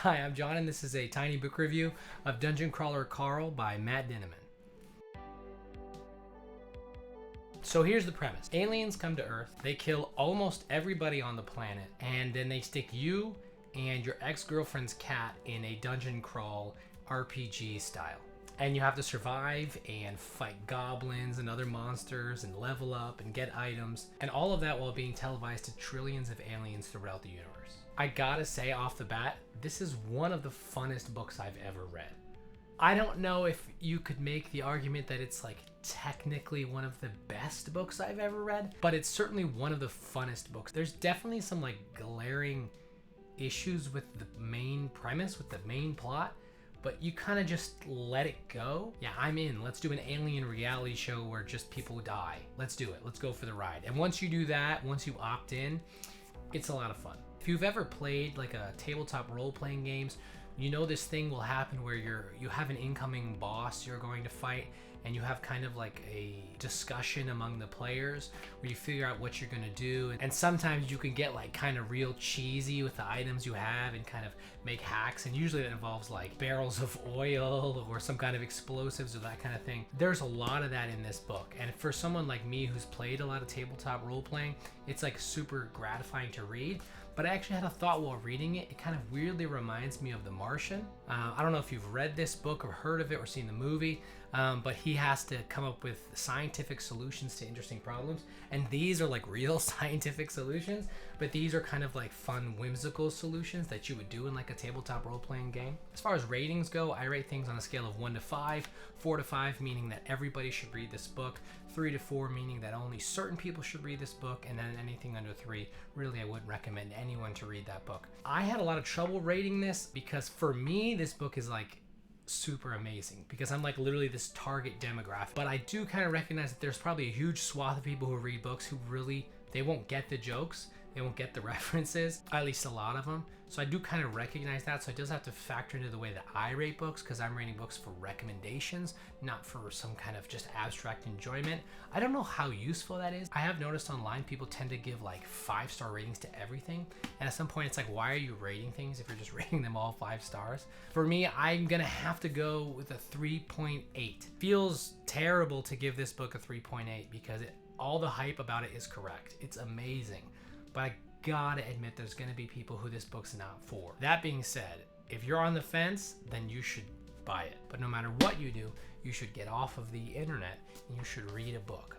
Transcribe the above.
Hi, I'm John, and this is a tiny book review of Dungeon Crawler Carl by Matt Dinniman. So here's the premise. Aliens come to Earth, they kill almost everybody on the planet, and then they stick you and your ex-girlfriend's cat in a dungeon crawl RPG style. And you have to survive and fight goblins and other monsters and level up and get items, and all of that while being televised to trillions of aliens throughout the universe. I gotta say off the bat, this is one of the funnest books I've ever read. I don't know if you could make the argument that it's like technically one of the best books I've ever read, but it's certainly one of the funnest books. There's definitely some like glaring issues with the main premise, with the main plot, but you kind of just let it go. Yeah, I'm in. Let's do an alien reality show where just people die. Let's do it. Let's go for the ride. And once you do that, once you opt in, it's a lot of fun. If you've ever played like a tabletop role-playing games, you know this thing will happen where you have an incoming boss you're going to fight, and you have kind of like a discussion among the players where you figure out what you're gonna do. And sometimes you can get like kind of real cheesy with the items you have and kind of make hacks, and usually that involves like barrels of oil or some kind of explosives or that kind of thing. There's a lot of that in this book, and for someone like me who's played a lot of tabletop role-playing, it's like super gratifying to read. But I actually had a thought while reading it. It kind of weirdly reminds me of The Martian. I don't know if you've read this book or heard of it or seen the movie, but he has to come up with scientific solutions to interesting problems. And these are like real scientific solutions, but these are kind of like fun, whimsical solutions that you would do in like a tabletop role-playing game. As far as ratings go, I rate things on a scale of 1 to 5, 4 to 5 meaning that everybody should read this book, 3 to 4 meaning that only certain people should read this book, and then anything under 3, really I wouldn't recommend anyone to read that book. I had a lot of trouble rating this because for me, this book is like super amazing because I'm like literally this target demographic. But I do kind of recognize that there's probably a huge swath of people who read books who really, they won't get the jokes, they won't get the references, at least a lot of them. So I do kind of recognize that. So it does have to factor into the way that I rate books, because I'm rating books for recommendations, not for some kind of just abstract enjoyment. I don't know how useful that is. I have noticed online people tend to give like 5-star ratings to everything. And at some point it's like, why are you rating things if you're just rating them all 5 stars? For me, I'm gonna have to go with a 3.8. Feels terrible to give this book a 3.8 because all the hype about it is correct. It's amazing. But I gotta admit there's gonna be people who this book's not for. That being said, if you're on the fence, then you should buy it. But no matter what you do, you should get off of the internet and you should read a book.